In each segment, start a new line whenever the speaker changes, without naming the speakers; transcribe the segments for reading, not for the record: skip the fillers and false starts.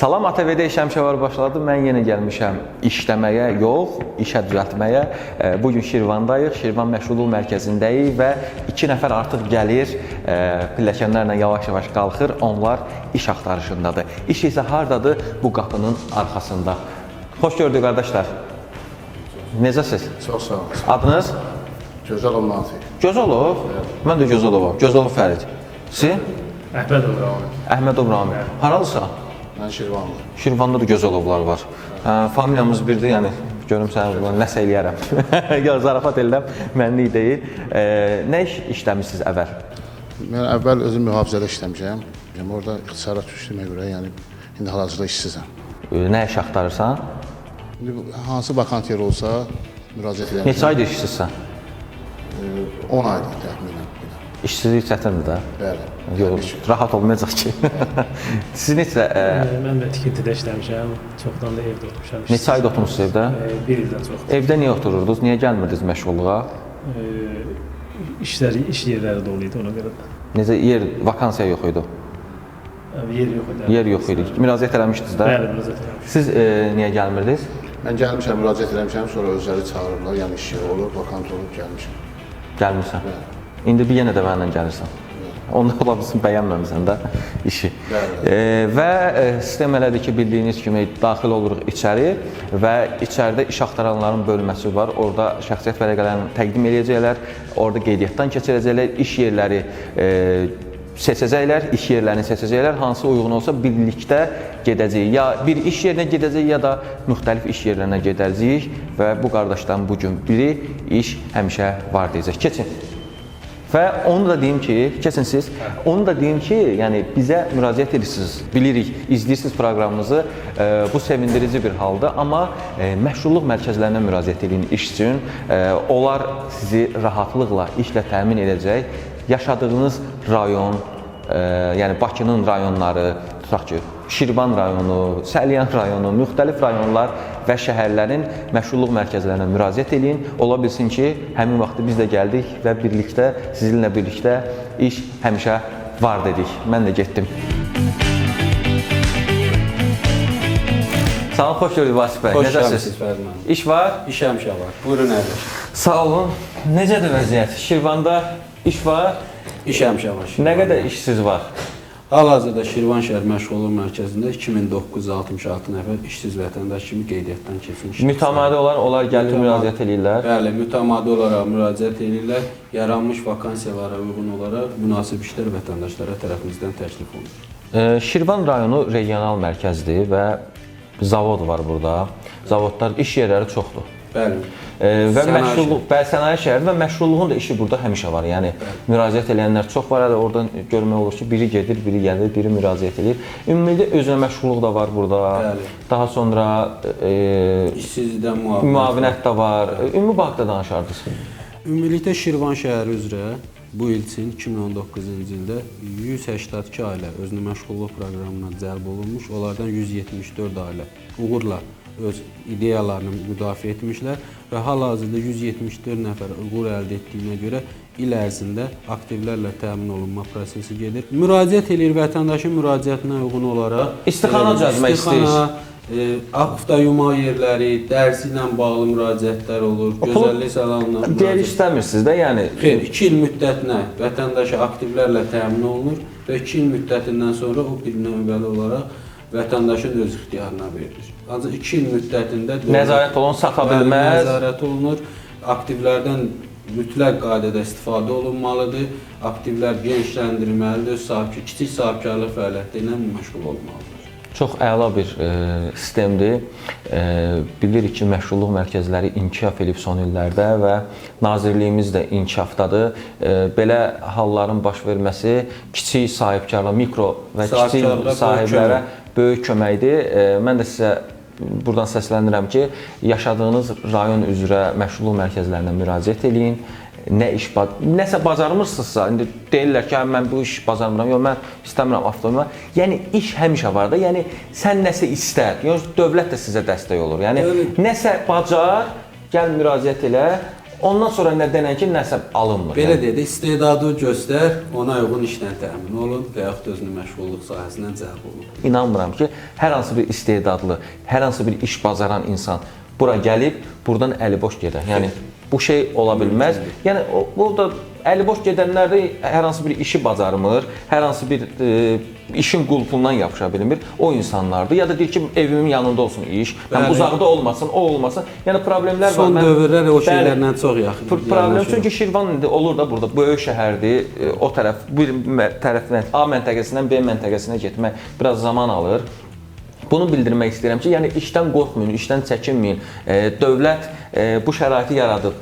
Salam ATV-də iş həmişə var başladı. Mən yenə gəlmişəm işləməyə, yox, işə düzəltməyə. Bugün Şirvandayıq, Şirvan Məşğulluq Mərkəzindəyik və 2 nəfər artıq gəlir, pilləkənlərlə yavaş-yavaş qalxır, onlar iş axtarışındadır. İş isə hardadır? Bu qapının arxasında. Xoş gördük qardaşlar. Necəsiz?
Çox sağ olun.
Adınız?
Gözəlov Natiq.
Gözəlov? Mən də Gözəlovam. Gözəlov Fərid. Siz?
Əhmədov Rami.
Əhmədov Rami. Haralısan?
Mən Şirvanlıyım.
Şirvanda da Gözəlovlar var. Familiyamız birdir, yəni görüm sən nəsə eləyərəm. Yox, zarafat edirəm, mənlik deyil. Nə iş işləmisiniz əvvəl?
Mən əvvəl özüm mühafizədə işləmişəm. Orada ixtisara düşdüyümə görə, yəni indi hal-hazırda işsizəm.
Nə iş axtarırsan?
Hansı vakant yer olsa müraciət edəm.
Neçə aydır işsizsən?
10 aydır təxminən.
İşsizlik çətindir də.
Bəli.
Yox, rahat olmayacaq ki. Siz neçə...
Mən də tikintidə işləmişəm, çoxdan da evdə oturmuşam.
Neçə ayda oturmuşsunuz evdə?
1 ildən çoxdur.
Evdə niyə otururdunuz? Niyə gəlmirdiniz məşğulluğa?
İş yerləri dolu idi ona görə də.
Necə yer, vakansiya yox idi?
Yer yox idi.
Yer yox idi. Müraciət eləmişdiniz də?
Bəli, müraciət eləmişdim.
Siz niyə gəlmirdiniz?
Mən gəlmişəm, müraciət eləmişəm, sonra özləri çağırırlar, yəni iş yeri olur, vakant olub gəlmişəm.
Gəlmirsən. İndi bir yenə də mənlə gəlirsən. Onda ola bilsin bəyənməmisən də işi. Və sistem elədir ki, bildiyiniz kimi daxil oluruq içəri və içəridə iş axtaranların bölməsi var. Orada şəxsiyyət vərəqələrini təqdim edəcəklər, orada qeydiyyatdan keçirəcəklər, iş yerləri seçəcəklər, iş yerlərini seçəcəklər, hansı uyğun olsa birlikdə gedəcəyik. Ya bir iş yerinə gedəcəyik, ya da müxtəlif iş yerlərinə gedəcəyik və bu qardaşdan bugün biri iş həmişə var deyəcək. Keçin. Və onu da deyim ki, keçin siz, onu da deyim ki, yəni bizə müraciət edirsiniz, bilirik, izləyirsiniz proqramımızı, bu sevindirici bir haldır, amma məşğulluq mərkəzlərinə müraciət edin iş üçün, onlar sizi rahatlıqla işlə təmin edəcək, yaşadığınız rayon, yəni Bakının rayonları, tutaq ki, Şirvan rayonu, Səlyan rayonu, müxtəlif rayonlar və şəhərlərin məşğulluq mərkəzlərinə müraciət edin. Ola bilsin ki, həmin vaxtı biz də gəldik və birlikdə, sizinlə birlikdə iş həmişə var dedik. Mən də getdim. Salam, xoş gördük Vasif bəy.
Xoş gəlmisiniz Fərid müəllim.
İş var?
İş həmişə var. Buyurun əyləş.
Sağ olun. Necədir vəziyyət? Şirvanda iş var?
İş həmişə var.
Nə qədər işsiz var?
Hal-hazırda Şirvan şəhər məşğulluq mərkəzində 2966 nəfər işsiz vətəndaş kimi qeydiyyatdan keçmiş.
Mütəmadi onlar gəlir müraciət edirlər.
Bəli, mütəmadi olaraq müraciət edirlər. Yaranmış vakansiyalara uyğun olaraq münasib işlər vətəndaşlara tərəfimizdən təklif olunur.
Şirvan rayonu regional mərkəzdir və zavod var burada. Zavodlar, iş yerləri çoxdur.
Bəli.
Və məşğulluq, sənaye şəhəri və məşğulluğun da işi burada həmişə var. Yəni müraciət edənlər çox var. Hələ oradan görmək olur ki, biri gedir, biri gəlir, biri müraciət edir. Ümumilikdə özünə məşğulluq da var burada.
Bəli.
Daha sonra
işsizlikdən
müavinət də var. Ümumi bağda danışardınız.
Ümumilikdə Şirvan şəhəri üzrə bu il üçün 2019-cu ildə 182 ailə özünü məşğulluq proqramına cəlb olunmuş. Onlardan 174 ailə uğurla öz ideyalarını müdafiə etmişlər və hal-hazırda 174 nəfər uğur əldə etdiyinə görə il ərzində aktivlərlə təmin olunma prosesi gedir. Müraciət edir vətəndaşın müraciətinə uyğun olaraq
İstixana düzəltmək istəyir.
Avtoyuma yerləri, dərsi ilə bağlı müraciətlər olur, gözəllik salonuna.
Deyir istəmirsiniz də, yəni.
Xeyr, 2 il müddətinə vətəndaşa aktivlərlə təmin olunur və 2 il müddətindən sonra o bir növbəli olaraq vətəndaşın öz ixtiyarına verilir. Ancaq 2 il müddətində
nəzarət olunur, sata bilməz.
Nəzarət olunur. Aktivlərdən mütləq qaydada istifadə olunmalıdır. Aktivlər genişləndirilməlidir. Kiçik sahibkarlıq fəaliyyəti ilə məşğul olmalıdır.
Çox əla bir sistemdir. Bilirik ki, məşğulluq mərkəzləri inkişaf edib son illərdə və nazirliyimiz də inkişafdadır. Belə halların baş verməsi kiçik sahibkarlar, mikro və kiçik sahiblərə böyük köməkdir. Mən də sizə buradan səslənirəm ki, yaşadığınız rayon üzrə məşğulluq mərkəzlərinə müraciət edin. Nəsə bacarmırsınızsa, indi deyirlər ki, mən bu iş bacarmıram, yox, mən istəmirəm avtomobil. Yəni, iş həmişə var da, yəni, sən nəsə istər, dövlət də sizə dəstək olur. Yəni, nəsə bacar, gəl müraciət elə, ondan sonra nə denən ki, nəsə alınmır.
Belə deyək də, istedadı göstər, ona uyğun işlə təmin olun və yaxud özünü məşğulluq sahəsindən cəlb olun.
İnanmıram ki, hər hansı bir istedadlı, hər hansı bir iş bacaran insan bura gəlib, buradan əli boş gedə. Yəni bu şey ola bilməz. Yəni burada əli boş gedənlər də hər hansı bir işi bacarmır, hər hansı bir işin qulpundan yapışa bilmir. O insanlardır. Ya da deyir ki, evimin yanında olsun iş, mən uzaqda olmasın, o olmasın. Yəni problemlər var.
Son dövrlər o şeylərlə çox yaxın.
Problem çünki Şirvan indi olur da burada böyük şəhərdir. O tərəf bir tərəfdən A məntəqəsindən B məntəqəsinə getmək biraz zaman alır. Bunu bildirmək istəyirəm ki, yəni işdən qorxmayın, işdən çəkinməyin. Dövlət bu şəraiti yaradıb.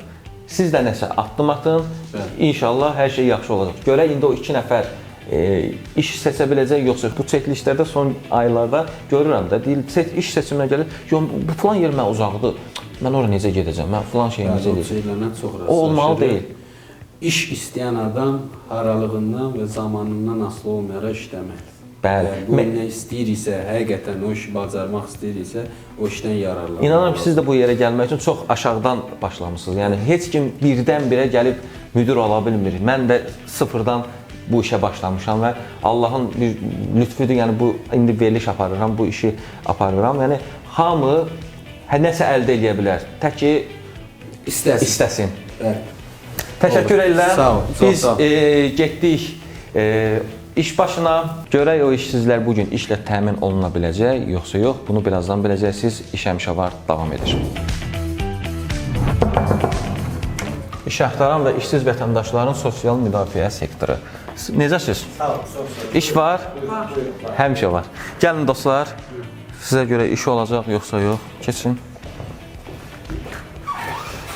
Siz də nəsə addım atın. İnşallah hər şey yaxşı olacaq. Görək indi o 2 nəfər iş seçə biləcək yoxsa bu çəkilişlərdə son aylarda görürəm də deyir iş seçiminə gəlir. Yox bu falan yer mən uzaqdır. Mən ora necə gedəcəm? Mən falan şeyi necə edəcəm? O olmalı deyil.
İş istəyən adam haralığından və zamanından asılı olmayaraq işləməlidir.
Bəli.
Bu nə istəyirsə, həqiqətən o işi bacarmaq istəyirsə, o işdən yararlanmalı.
İnanıram ki, siz də bu yerə gəlmək üçün çox aşağıdan başlamısınız. Yəni heç kim birdən-birə gəlib müdir ola bilmir. Mən də sıfırdan bu işə başlamışam və Allahın bir lütfüdür. Yəni bu indi veriliş aparıram, bu işi aparıram. Yəni hamı nəsə əldə edə bilər. Tək ki istəsin.
Bəli.
Təşəkkür edirəm.
Sağ ol.
Biz getdik iş başına. Görək o işsizlər bu gün işlə təmin oluna biləcək, yoxsa yox. Bunu birazdan biləcəksiniz. İş həmişə var, davam edir. İş axtaran və işsiz vətəndaşların sosial müdafiə sektoru. Necəsiz?
Sağ olun, çox sağ olun.
İş var? Həmişə var. Gəlin dostlar, sizə görə iş olacaq, yoxsa yox. Keçin.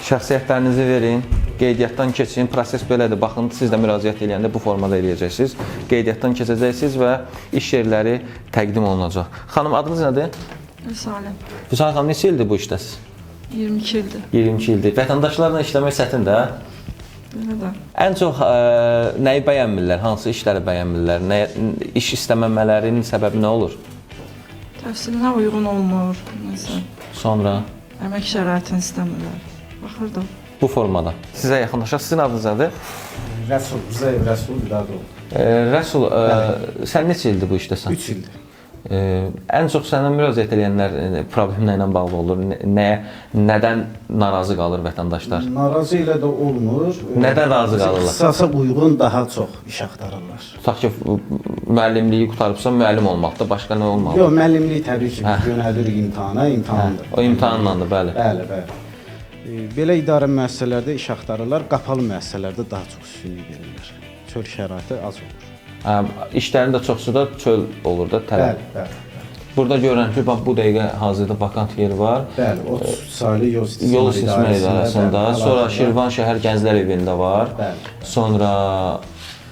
Şəxsiyyətlərinizi verin. Qeydiyyatdan keçin. Proses belədir. Baxın, siz də müraciət edəndə bu formada eləyəcəksiniz. Qeydiyyatdan keçəcəksiniz və iş yerləri təqdim olunacaq. Xanım, adınız nədir?
Vüsalim.
Vüsalim xanım, neçə ildir bu işdəsiz?
22 ildir.
22 ildir. Vətəndaşlarla işləmək çətindir, hə?
Belə də.
Ən çox nəyi bəyənmirlər? Hansı işləri bəyənmirlər? İş istəməmələrinin səbəbi nə olur?
Təhsilinə uyğun olmur, nəsə.
Sonra?
Əmək şəraitini istəmirlər. Baxırdım.
Bu formada. Sizə yaxınlaşaq. Sizin adınız nədir?
Rəsul, Rüzəyev Rəsul Vidadov.
Rəsul, sən neçə ildir bu işdəsən?
3 ildir.
Ən çox sənə müraciət edənlər problemlə ilə bağlı olur. Nədən narazı qalır vətəndaşlar?
Narazı ilə də olmur.
Nədən razı qalırlar?
İxtisasa uyğun daha çox iş axtarırlar.
Tutaq ki, müəllimliyi qurtarıbsa müəllim olmalıdır, başqa nə olmalı?
Yox, müəllimlik təbii ki, biz yönəldirik imtahana, imtahandır.
O imtahanlandır, bəli.
Bəli, bəli. Belə idarə müəssisələrdə iş axtarırlar, qapalı müəssisələrdə daha çox üstünlük verirlər. Çöl şəraiti az olur.
İşlərin də çoxsu da çöl olur da, tələb.
Bəli.
Burada görürəm ki, bax bu dəqiqə hazırda vakant yer var.
Bəli, 30 saylı yol
istismar idarəsində. Sonra Şirvan şəhər gənclər evində var.
Bəli.
Sonra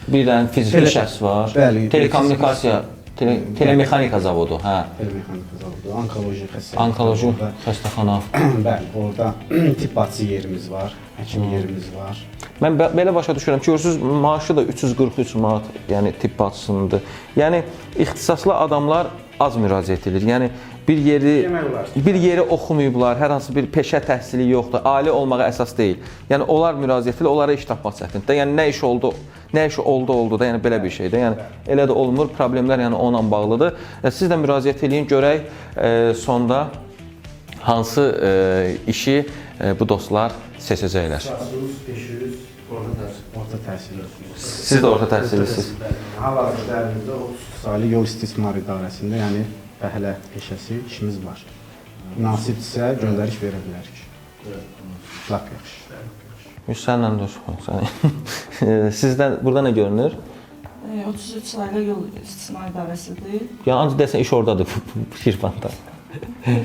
bir dənə fiziki şəxs var.
Bəli.
Telekommunikasiya, telemexanika zavodu, hə.
Telemexanika zavodu, onkoloji xəstəxana.
Onkoloji xəstəxana.
Bəli, orada tibb bacısı yerimiz var, həkim yerimiz var.
Mən belə başa düşürəm ki, görürsünüz, maaşı da 343 manat, yəni tibb bacısınındır. Yəni ixtisaslı adamlar az müraciət edir. Yəni bir yeri oxumayıblar, hər hansı bir peşə təhsili yoxdur, ali olmağa əsas deyil. Yəni onlar müraciət edir, onlara iş tapmaq çətindir. Yəni nə iş oldu da, yəni belə bir şeydir. Yəni elə də olmur, problemlər yəni onunla bağlıdır. Siz də müraciət eləyin, görək sonda hansı işi bu dostlar seçəcəklər.
500 orta təhsil özünüz.
Siz də orta təhsillisiniz.
Hal-hazırda əlimizdə 30 saylı yol istismar idarəsində, yəni fəhlə peşəsi işimiz var. Münasibdirsə göndəriş verə bilərik. Lap yaxşı.
Sənlə dur. Sizdən burada nə görünür?
33 saylı yol istismar idarəsidir.
Yəni ancaq desən iş ordadır Şirvanda.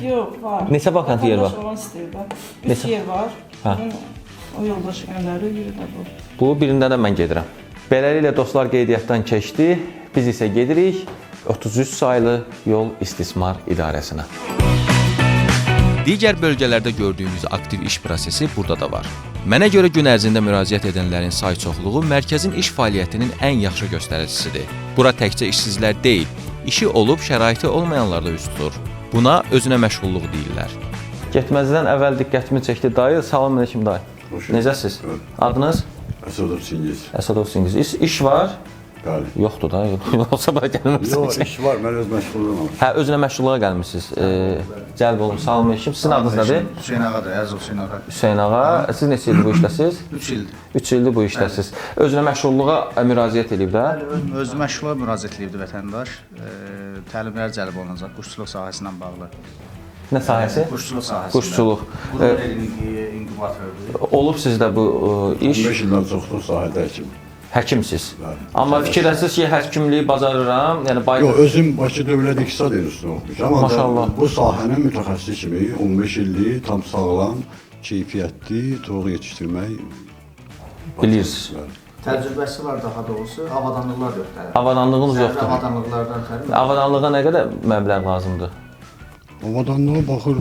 Yox, var.
Neçə vakant yer var?
Vətəndaş olan istəyir. 3 yer var. O yoldaşı göndərir, biri də bu.
Bu birində də mən gedirəm. Beləliklə dostlar qeydiyyatdan keçdi. Biz isə gedirik 33 saylı yol istismar idarəsinə.
Digər bölgələrdə gördüyümüz aktiv iş prosesi burada da var. Mənə görə gün ərzində müraciət edənlərin say çoxluğu mərkəzin iş fəaliyyətinin ən yaxşı göstəricisidir. Bura təkcə işsizlər deyil, işi olub şəraiti olmayanlar da üz tutur. Buna özünə məşğulluq deyirlər.
Getməzdən əvvəl diqqətimi çəkdi dayı. Salam əleykum dayı. Necəsiz? Adınız?
Əsədov Çingiz.
Əsədov Çingiz. İş var?
Bəli.
Yoxdur da. Olsa belə gəlməmisiniz.
Yox, iş var, mən öz məşğulluğum.
Hə, özünə məşğulluğa gəlmisiniz. Cəlb olun, salamünaleyküm. Sizin adınız nədir?
Hüseyn Ağadır, Əzov Hüseyn Ağa.
Hüseyn ağa. Siz neçə ildir bu işdəsiz?
3 ildir.
3 ildir bu işdəsiz. Özünə məşğulluğa müraciət edib də.
Öz məşğula müraciət edibdi vətəndaş. Təlimlər cəlb olunacaq quşçuluq sahəsi ilə bağlı.
Nə sahəsi?
Quşçuluq sahəsi.
Quşçuluq.
İnkubatordur.
Olub sizdə bu iş?
15 ildən çoxdur sahədə həkim.
Həkimsiz. Amma fikirləşirsiniz ki, həkimliyi bacarıram, yəni
Yox, özüm Bakı Dövlət İqtisad İnstitutunda oxumuşam.
Maşallah.
Bu sahənin mütəxəssisi kimi 15 illik tam sağlam, keyfiyyətli toyuq yetişdirmək
bilirsiniz.
Təcrübəsi var daha doğrusu, avadanlıqlar yoxdur.
Avadanlığınız yoxdur.
Avadanlıqlardan təlim.
Avadanlığa nə qədər məbləğ lazımdır?
Avadanlığa baxır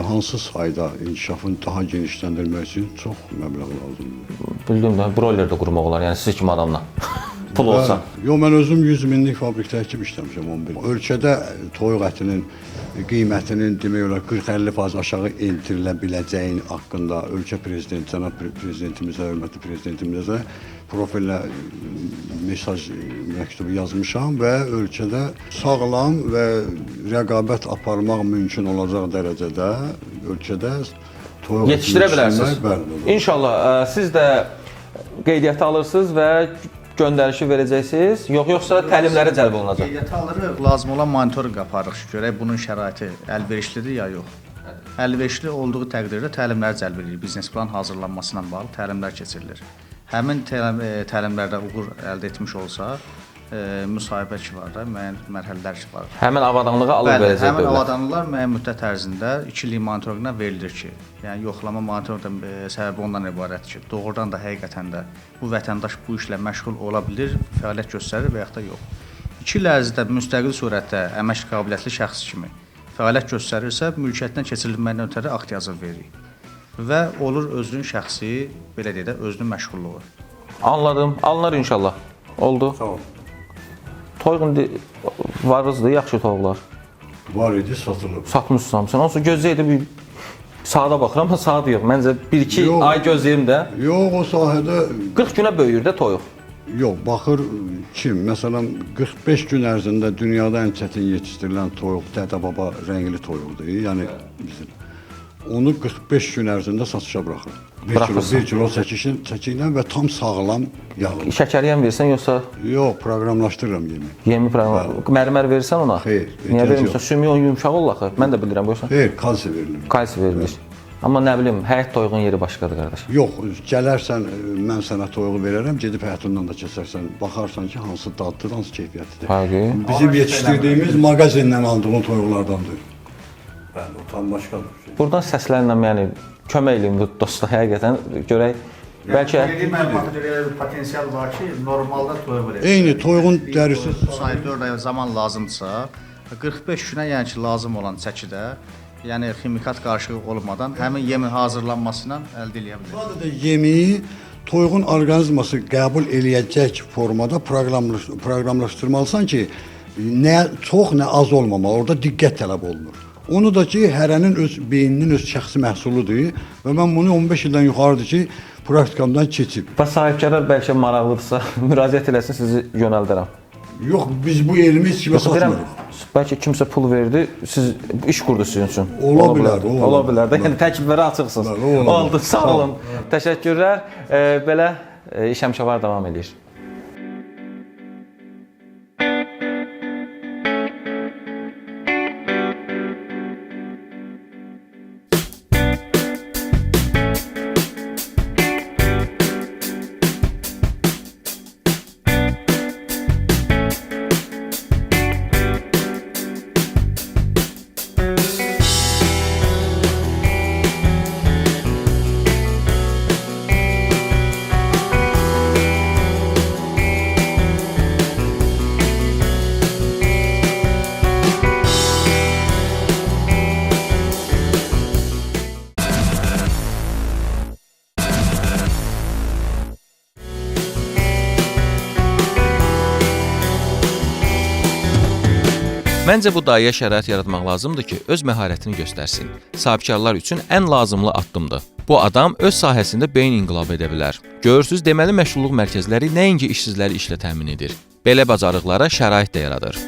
hansı sayda inkişafını daha genişləndirmək üçün çox məbləğ lazımdır.
Bildim də, broiler də qurmaq olar, yəni siz kimi adamla. Pul olsa.
Yox, mən özüm 100 minlik fabrikdə həkim işləmişəm 11. Ölkədə toyuq ətinin qiymətinin demək olar 40-50% aşağı endirilə biləcəyin haqqında ölkə prezidenti, cənab prezidentimizə, hörmətli prezidentimizə profillə mesaj məktubu yazmışam və ölkədə sağlam və rəqabət aparmaq mümkün olacaq dərəcədə ölkədə toyuq
Yetişdirə bilərsiniz.
Bəli.
İnşallah siz də qeydiyyata alırsınız və göndərişi verəcəksiniz, yoxsa təlimlərə cəlb olunacaq?
Qeydiyyata alırıq, lazım olan monitorinq aparırıq ki, görək bunun şəraiti əlverişlidir ya yox. Əlverişli olduğu təqdirdə təlimləri cəlb edirik. Biznes plan hazırlanması ilə bağlı təlimlər keçirilir. Həmin təlimlərdə uğur əldə etmiş olsa, müsahibə ki var da, müəyyən mərhələlər ki var.
Həmin avadanlığa alıb
Bəli,
verəcək
həmin
dövlət.
avadanlıqlar müəyyən müddət ərzində 2 illik monitorinqlə verilir ki, yəni yoxlama monitorinqin səbəbi ondan ibarətdir ki, doğrudan da həqiqətən də bu vətəndaş bu işlə məşğul ola bilir, fəaliyyət göstərir və yaxud da yox. 2 il ərzində müstəqil surətdə əmək qabiliyyətli şəxs kimi fəaliyyət göstərirsə, mülkiyyətindən keçirilməkdən ötəri akt yazıb veririk. Və olur özünün şəxsi, belə deyək də, özünün məşğulluğu.
Anladım. Alınır inşallah. Oldu.
Sağ ol.
Toyuq indi varızdır, yaxşı toyuqlar.
Var idi, satılıb.
Satmışsınız hamısını. Onsuz gözləyirdim bir saata baxıram, amma saat yox. Məncə 1-2
Yox.
ay gözləyim də.
Yox, o sahədə
40 günə böyüyür də toyuq.
yox, baxır kim? Məsələn, 45 gün ərzində dünyada ən çətin yetişdirilən toyuq dədə-baba rəngli toyuqdur. Yəni bizim onu 45 gün ərzində satışa buraxır. 1 kilo çəkiylə və tam sağlam yağlı.
Şəkəriyəm versən yoxsa
Yox, proqramlaşdırıram yemi.
yemi proqram mərmər versən ona?
Xeyr,
Niyə
ehtiyac
vermirsən?
yox.
Sümük o yumşaq olur axı. Mən də bilirəm, yoxsa?
Xeyr, kalsi verilir.
Kalsi verilir. Amma nə bilim, həyət toyuğun yeri başqadır qardaş.
Yox, gələrsən, mən sənə toyuğu verərəm, gedib həyətindən də keçərsən, baxarsan ki, hansı daddır, hansı keyfiyyətlidir.
Fərqi.
Bizim yetişdirdiyimiz mağazindən aldığın toyuqlardandır. Bəli, o tam başqadır.
Buradan səslənirəm, yəni kömək eləyin bu dostlar həqiqətən görək. Bəlkə
Məlumatı görə potensial var ki, normalda toyuq verir.
Eyni toyuğun dərisi
Sayı 4 ay zaman lazımdırsa, 45 günə yəni ki, lazım olan çəkidə, yəni ximikat qarışığı olmadan həmin yemin hazırlanmasından əldə edə bilir.
sadəcə yemeği toyuğun orqanizması qəbul eləyəcək formada proqramlaşdırmalısan ki, nə çox, nə az olmamalı. Orada diqqət tələb olunur. Onu da ki, hərənin öz beyninin öz şəxsi məhsuludur və mən bunu 15 ildən yuxarıdır ki, praktikamdan keçib.
və sahibkarlar bəlkə maraqlıdırsa müraciət eləsin, sizi yönəldərəm.
Yox, biz bu elmi heç kimə
Bilirəm,
satmırıq.
bəlkə kimsə pul verdi, siz iş qurdu sizin üçün.
Ola bilər,
Ola bilər də. Yəni təkliflərə açıqsınız.
Bəli, ola bilər.
Oldu, sağ olun. Təşəkkürlər. Belə iş həmişə davam edir.
Məncə bu dayıya şərait yaratmaq lazımdır ki, öz məharətini göstərsin. Sahibkarlar üçün ən lazımlı addımdır. Bu adam öz sahəsində beyin inqilabı edə bilər. Görürsüz, deməli məşğulluq mərkəzləri nəinki işsizləri işlə təmin edir, belə bacarıqlara şərait də yaradır.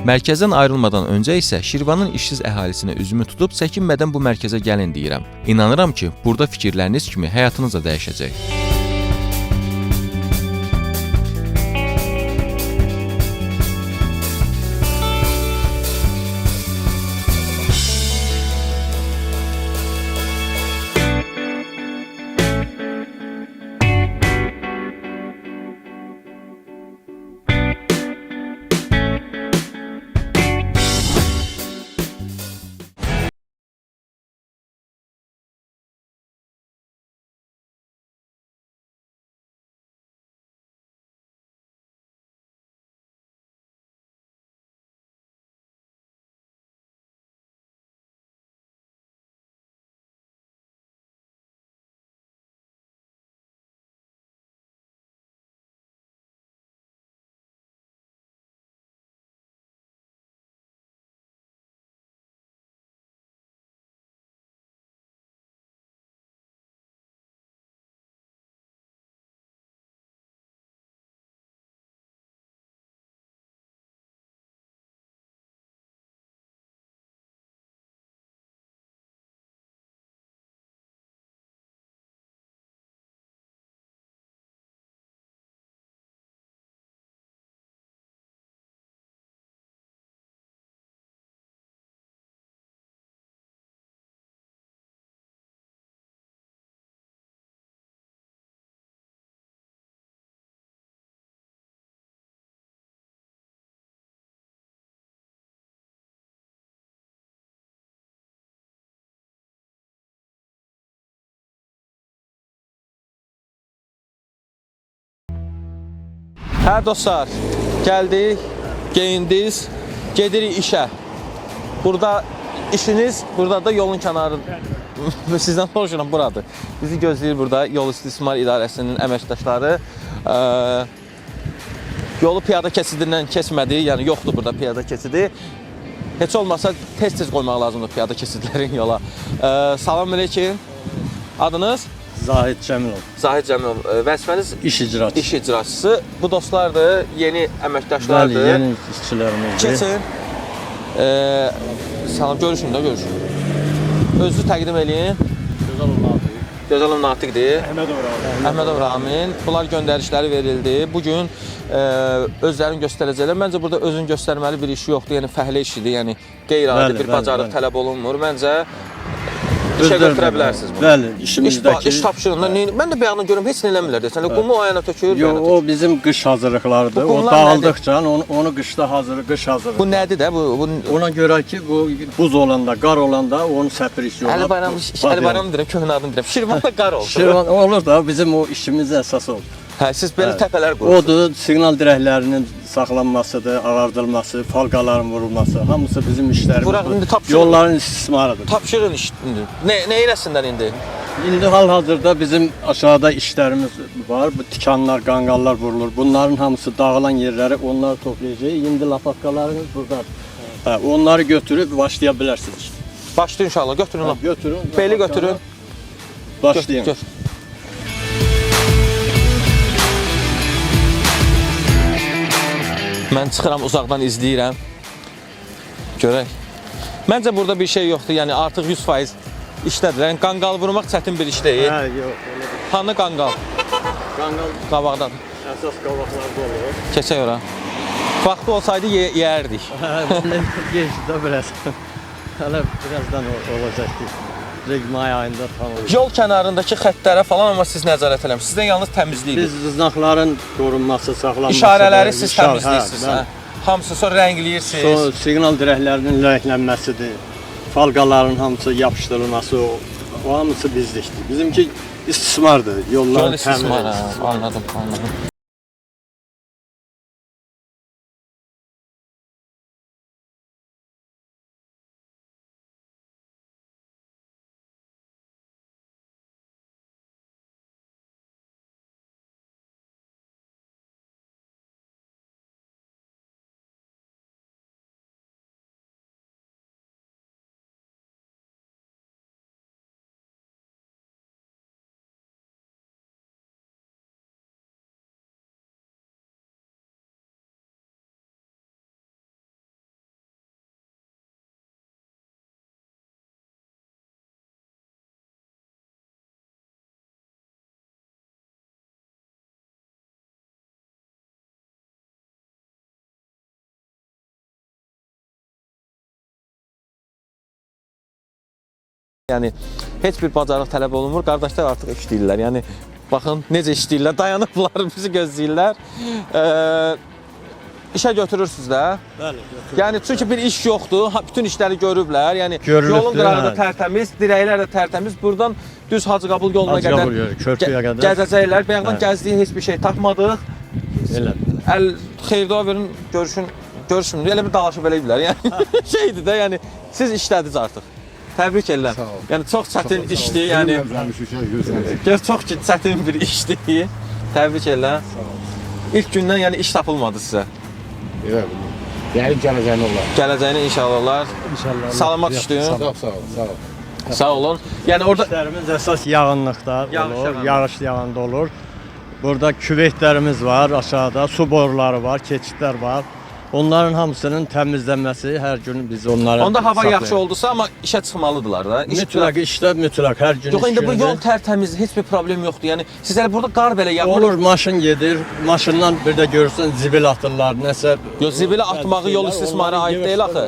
Mərkəzdən ayrılmadan öncə isə Şirvanın işsiz əhalisinə üzümü tutub çəkinmədən bu mərkəzə gəlin deyirəm. İnanıram ki, burada fikirləriniz kimi həyatınız da dəyişəcək. Hə dostlar, gəldik, geyindik, gedirik işə. Burada işiniz, burada da yolun kənarı. Sizdən soruşuram, buradır. Bizi gözləyir burada Yol İstismar İdarəsinin əməkdaşları. Yolu piyada keçidindən keçmədi, yəni yoxdur burada piyada keçidi. Heç olmasa tez-tez qoymaq lazımdır piyada keçidlərin yola. Salam əleykum. Adınız?
Zahid Cəmilov.
Zahid Cəmilov. Vəzifəniz?
İş icraçısı.
İş icraçısı. Bu dostlardır, yeni əməkdaşlardır.
Bəli, yeni işçilərimizdir.
Keçin. Salam, görüşün də, görüşün. Özünüzü təqdim eləyin. Gözəlov Natiqdir. Əhmədov Ramin. Bunlar göndərişləri verildi. Bugün özlərini göstərəcəklər. Məncə burada özünü göstərməli bir işi yoxdur. Yəni fəhlə işidir. Yəni qeyri-adi bir bacarıq tələb olunmur. Məncə işə götürə bilərsiniz bunu.
Bəli, işimizdəki...
İş tapşırığında, mən də bəyanını görüm, heç nə eləmirlər desən. Qumu o ayağına tökür,
Yox, o bizim qış hazırlıqlarıdır. O dağıldıqca onu qışda qış hazırlıq.
Bu nədir də?
Ona görə ki, bu buz olanda, qar olanda onu səpirik yola.
Əli Bayram deyirəm, köhnə adını deyirəm. Şirvanda qar oldu.
Şirvan olur da, bizim o işimiz əsas oldu.
Hə, siz belə təpələr qurursunuz.
Odur, siqnal dirəklərinin saxlanmasıdır, ağardılması, falqaların vurulması, hamısı bizim işlərimiz. Yolların istismarıdır.
Tapşırın işdir. Nə eləsinlər indi?
İndi hal-hazırda bizim aşağıda işlərimiz var. Bu tikanlar, qanqallar vurulur. Bunların hamısı dağılan yerləri onları toplayacaq. İndi lapatkalarımız buradadır. Hə, onları götürüb başlaya bilərsiniz.
Başlayın inşallah, götürün.
Hə, götürün.
Beli götürün.
Başlayın.
Mən çıxıram, uzaqdan izləyirəm. Görək. Məncə burada bir şey yoxdur, yəni artıq 100% işlədir. Yəni qanqal vurmaq çətin bir iş deyil.
Hə, yox.
Hanı qanqal?
Qanqal
qabaqdadır.
Əsas qabaqlarda olur.
Keçək ora. Vaxtı olsaydı yeyərdik.
Hə, geçdi də biraz. Hələ birazdan olacaq ki, may ayında tam olur.
Yol kənarındakı xəttlərə falan amma siz nəzarət eləmisiniz. Sizdə yalnız təmizlikdir.
Biz znakların qorunması, saxlanması,
İşarələri siz təmizləyirsiniz, hə? Hamısı sonra rəngləyirsiniz.
Sonra siqnal dirəklərinin rənglənməsidir. Falqaların hamısı yapışdırılması, o hamısı bizdikdir. Bizimki istismardır, yolları təmir edir.
Anladım. Yəni heç bir bacarıq tələb olunmur. Qardaşlar artıq işləyirlər. Yəni baxın necə işləyirlər. Dayanıblar, bizi gözləyirlər. İşə götürürsüz də.
Bəli, götürürük.
Yəni çünki bir iş yoxdur. Bütün işləri görüblər. Yəni
Görülübdür,
yolun qırağı da
hə.
tərtəmiz, dirəklər də tərtəmiz. Burdan düz Hacıqabul yoluna
Hacıqabul yolu, körpüyə qədər.
gəzəcəklər. Bayaqdan gəzdiyi heç bir şey tapmadıq.
Elə.
Xeyir-dua verin, görüşün. Elə bir dalaşıb elə iblər. Yəni şeydir də, yəni siz işlədiniz artıq. Təbrik edirəm. Yəni çox çətin işdir, yəni çox çətin bir işdir. Təbrik edirəm. İlk gündən yəni iş tapılmadı sizə.
Yəni gələcəyini olar.
Gələcəyini inşallah olar.
İnşallah.
Salamat işləyin.
Sağ olun.
Sağ olun. Yəni orada
İşlərimiz əsas yağınlıqda olur, yağış yağanda olur. Burada küvetlərimiz var aşağıda, su boruları var, keçidlər var. Onların hamısının təmizlənməsi hər gün biz onlara
onda hava
saxlayırıq.
yaxşı oldusa amma işə çıxmalıdılar da.
Mütləq işdə mütləq hər gün.
Yox, indi bu
iş
yol
günüdür.
tərtəmiz, heç bir problem yoxdur. Yəni siz elə burada qar belə yağmır.
Olur, maşın gedir, maşından bir də görürsən zibil atırlar, nəsə.
Yox, zibilə atmağı yol istismarına aid deyil axı.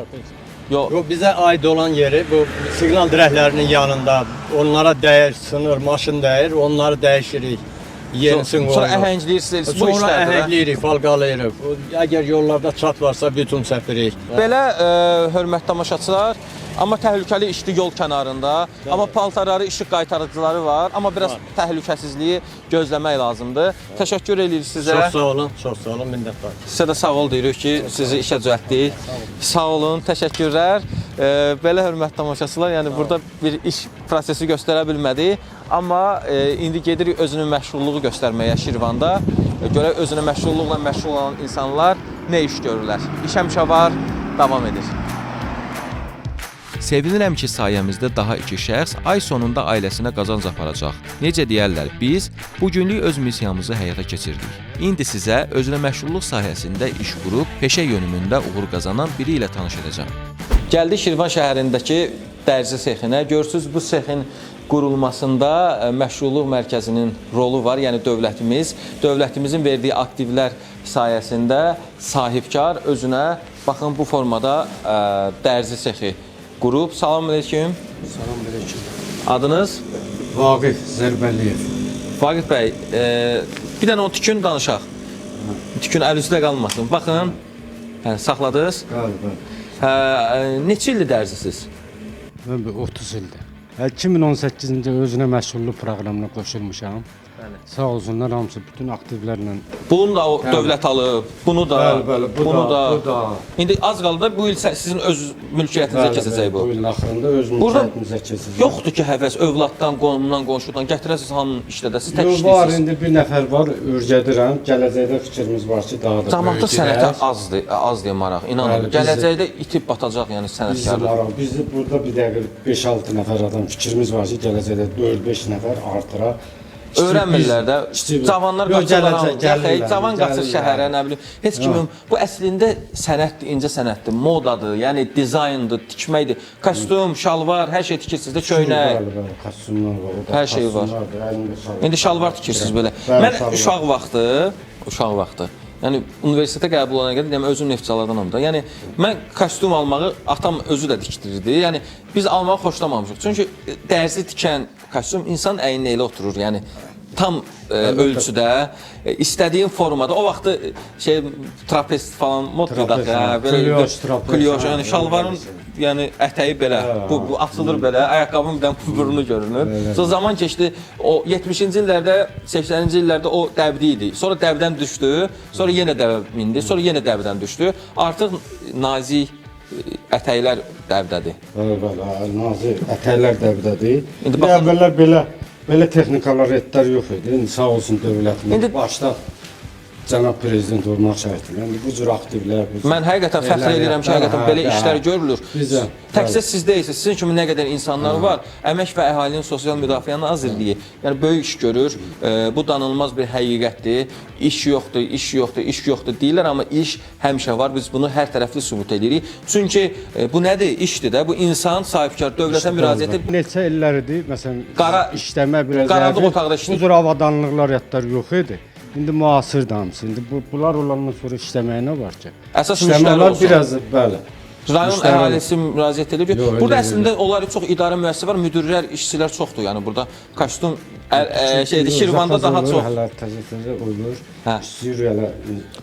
Yox.
Yox, bizə aid olan yeri bu siqnal dirəklərinin yanında. Onlara dəyir, sınır, maşın dəyir, onları dəyişirik. Yenisin
Sonra əhəngləyirsiniz, bu
Sonra
işlərdir.
əhəngləyirik, falqalayırıq. Əgər yollarda çat varsa bütün səpirik.
Belə hörmətli tamaşaçılar, amma təhlükəli işli yol kənarında, amma paltarları, işıq qaytarıcıları var, amma biraz təhlükəsizliyi gözləmək lazımdır. Təşəkkür edirik sizə.
Çox sağ olun, minnətdarım.
Sizə də sağ ol deyirik ki, sizi işə düzəltdik. Sağ olun, təşəkkürlər. Belə hörmətli tamaşaçılar, yəni burada bir iş prosesi göstərə bilmədik, amma indi gedirik özünün məşğulluğu göstərməyə Şirvanda. Görək özünə məşğulluqla məşğul olan insanlar nə iş görürlər. İş həmişə var, davam edir. Sevinirəm ki, sayəmizdə daha 2 şəxs ay sonunda ailəsinə qazanc aparacaq. Necə deyərlər, biz bugünlük öz missiyamızı həyata keçirdik. İndi sizə özünə məşğulluq sahəsində iş qurub, peşə yönümündə uğur qazanan biri ilə tanış edəcəm. Gəldik Şirvan şəhərindəki dərzi sexinə. Görürsünüz, bu sexin qurulmasında məşğulluq mərkəzinin rolu var, yəni dövlətimizin verdiyi aktivlər sayəsində sahibkar özünə, baxın bu formada dərzi sexi qurub. Salamünaleyküm.
Salamünaleyküm.
Adınız?
Vaqif Zərbəliyev.
Vaqif bəy, bir dənə o tükün danışaq. Tükün əl üstə qalmasın. Baxın, saxladınız.
Qalıb.
Neçə ildir dərzisiz?
Mən 30 ildir. 2018-ci özünə məşğulluq proqramına qoşulmuşam. Sağ olsunlar hamısı bütün aktivlərlə.
Bunu da o dövlət alıb, bunu da, bunu da. İndi az qaldı bu il sizin öz mülkiyyətinizə keçəcək bu.
Bu ilin axırında öz mülkiyyətimizə keçəcək.
Yoxdur ki, həvəs övladdan, qonumdan, qonşudan gətirəsiz hamının işlədəsiz, tək
Yox, var,
işləyirsiniz.
indi bir nəfər var, örgədirəm. Gələcəkdə fikrimiz var ki, daha da
Camaatda sənətə azdır maraq, inanın.
Bəli,
Gələcəkdə itib batacaq, yəni
Bizim
sənətkarlıq.
maraq. Biz burada bir dəqiqə 5-6 nəfər adam fikrimiz var ki, gələcəkdə 4-5 nəfər artıra.
Öyrənmirlər də. Cavanlar qaçırlar.
gəlirlər,
Cavan qaçır
gəlirlər.
şəhərə, nə bilim. Heç kimin bu əslində sənətdir, incə sənətdir, modadır, yəni dizayndır, tikməkdir. Kostyum, şalvar, hər şey tikirsiniz də, köynək.
Bəli, kostyumlar var. o da
Hər şey var.
kostyumlardır, əlində şalvar.
İndi şalvar tikirsiniz belə.
Bəli,
Mən
şalvar.
uşaq vaxtı
Yəni universitetə qəbul olana qədər deyəm özüm neftçalardanam da. Yəni mən kostyum almağı atam özü də dikdirirdi. Yəni biz almağı xoşlamamışıq. Çünki dərzi tikən kostyum insan əyninə elə oturur. Yəni tam ölçüdə, istədiyin formada. O vaxtı trapez falan modda da, kulyoj, yəni şalvarın yəni ətəyi belə, bu açılır belə, ayaqqabının bir dənə burnu görünür. Sonra zaman keçdi, o 70-ci illərdə, 80-ci illərdə o dəbdi idi. Sonra dəbdən düşdü, sonra yenə dəbə mindi, sonra yenə dəbdən düşdü. Artıq nazik ətəklər dəbdədir.
Bəli, nazik ətəklər dəbdədir.
İndi
əvvəllər belə texnikalar etlər yox idi. İndi sağ olsun dövlətimiz başda cənab prezident olmaq şərtilə. İndi bu cür aktivlər.
Mən həqiqətən fəxr edirəm ki, həqiqətən belə işlər görülür. Təkcə siz deyilsiniz, sizin kimi nə qədər insanlar var. Əmək və Əhalinin Sosial Müdafiə Nazirliyi yəni böyük iş görür. Bu danılmaz bir həqiqətdir. İş yoxdur, iş yoxdur, iş yoxdur deyirlər, amma iş həmişə var. Biz bunu hər tərəfli sübut edirik. Çünki bu nədir? İşdir də. Bu insan sahibkar dövlətə müraciət edir.
Neçə illərdir məsələn işləmə biraz
qaranlıq otaqda işləyir.
Bu cür avadanlıqlar yətlər yox idi. İndi müasirdir hamısı. İndi bunlar olandan sonra işləməyə nə var ki?
Əsas müştəri olsun.
Biraz bəli.
Rayon əhalisi müraciət edir. Burada əslində onları çox idarə müəssisəsi var, müdirlər, işçilər çoxdur. Yəni burada kostyum Şirvanda daha çox.
Təzə olur. İstəyir elə.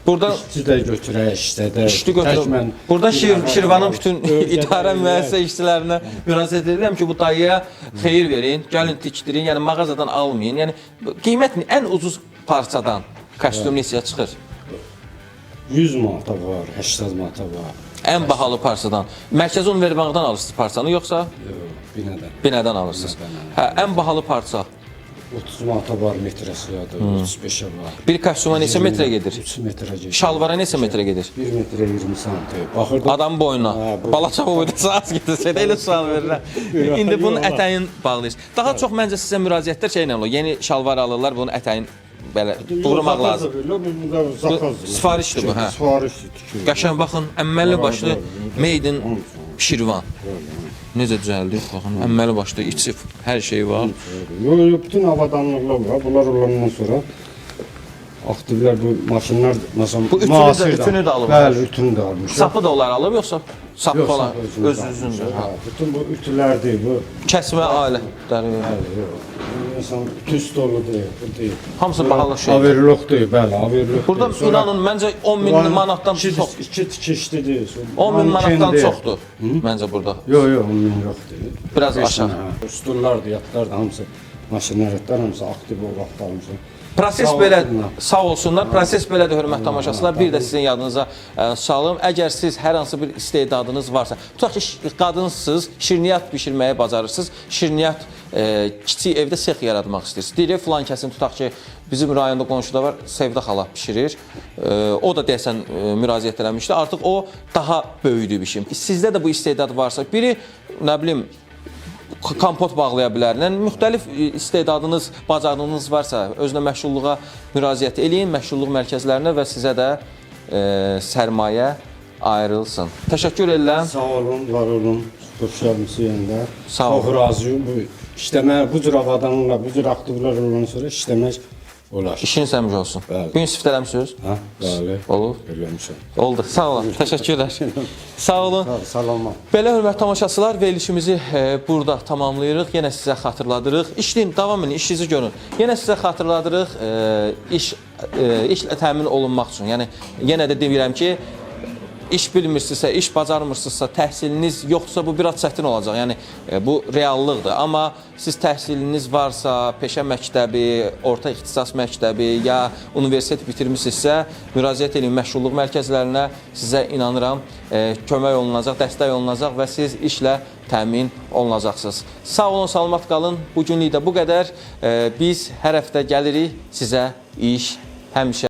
Burada
işçi də götürək, işlədə.
İşçi götürək. Burada Şirvanın bütün idarə müəssisə işçilərinə müraciət edirəm ki, bu dayıya xeyir verin, gəlin tikdirin, yəni mağazadan almayın. Yəni qiymət ən ucuz parçadan kostyum neçəyə çıxır?
100 manata var, 80 manata var.
Ən bahalı parçadan. Mərkəzi Univerbankdan alırsınız parçanı, yoxsa?
Binədən.
Binədən alırsınız. Hə, ən bahalı parça.
30 manata var metrəsiyadır, 35-ə var.
Bir kostyuma neçə metrə gedir?
3 metrə gedir.
Şalvara neçə metrə gedir?
1 metrə 20 santim. Baxırdım.
Adam boyuna. Balaca boyda az gedirsə də elə sual verirlər. İndi bunun ətəyin bağlayır. Daha çox məncə sizə müraciətlər şeylə olur. Yeni şalvar alırlar, bunun ətəyin belə vurmaq lazım. Sifarişdir bu, hə.
Sifarişdir.
Qəşəng baxın, əmməli başlı Made in Şirvan. Necə düzəldir? Baxın, əmməli başlı içi hər şey var.
Yox, bütün avadanlıqlar var. Bunlar olandan sonra aktivlər bu maşınlar məsələn
bu ütünü də alıb.
Bəli, ütünü də almışlar.
Sapı da onlar alıb yoxsa sapı falan öz-özündə?
Hə, bütün bu ütülərdir bu.
Kəsmə alətləri.
Məsələn, ütü stoludur, bu deyil.
Hamısı bahalı şey.
Averloqdur, bəli, averloq.
Burada inanın məncə 10 min manatdan çox.
İki tikişlidir.
10 min manatdan çoxdur məncə burada.
Yox, 10 min yoxdur.
Biraz aşağı.
Stullardır, yatlardır, hamısı maşınlar, hamısı aktiv olub hamısı.
Proses belə, sağ olsunlar, proses belədir, hörmətli tamaşaçılar. Bir də sizin yadınıza salım. Əgər siz hər hansı bir istedadınız varsa, tutaq ki, qadınsınız, şirniyyat bişirməyi bacarırsınız, şirniyyat kiçik evdə sex yaratmaq istəyirsiniz. Deyirik, filan kəsin, tutaq ki, bizim rayonda qonşuda var, Sevda xala bişirir. O da deyəsən müraciət eləmişdi. Artıq o daha böyüdü bir şey. Sizdə də bu istedad varsa, biri, nə bilim, kompot bağlaya bilər. Yəni, müxtəlif istedadınız, bacardığınız varsa, özünə məşğulluğa müraciət eləyin, məşğulluq mərkəzlərinə və sizə də sərmayə ayrılsın. Təşəkkür edirəm.
Sağ olun, var olun. Xoş gəlmisiniz yenə.
Sağ olun.
Çox razıyım. Bu işləmək, bu cür avadanlıqlar, bu cür aktivlər olandan sonra işləmək olar.
İşiniz həmişə olsun. Bu gün istifadə eləmisiniz?
Hə, bəli.
Olur.
Eləmişəm.
Oldu. Sağ olun. Təşəkkürlər. Sağ olun.
Salamat.
Belə hörmətli tamaşaçılar, verilişimizi burada tamamlayırıq. Yenə sizə xatırladırıq. İşləyin, davam edin, işinizi görün. Yenə sizə xatırladırıq işlə təmin olunmaq üçün. Yəni yenə də deyirəm ki, iş bilmirsinizsə, iş bacarmırsınızsa, təhsiliniz yoxdursa bu biraz çətin olacaq. Yəni bu reallıqdır. Amma siz təhsiliniz varsa, peşə məktəbi, orta ixtisas məktəbi ya universitet bitirmisinizsə, müraciət edin məşğulluq mərkəzlərinə. Sizə inanıram, kömək olunacaq, dəstək olunacaq və siz işlə təmin olunacaqsınız. Sağ olun, salamat qalın. Bu günlük də bu qədər. Biz hər həftə gəlirik sizə iş həmişə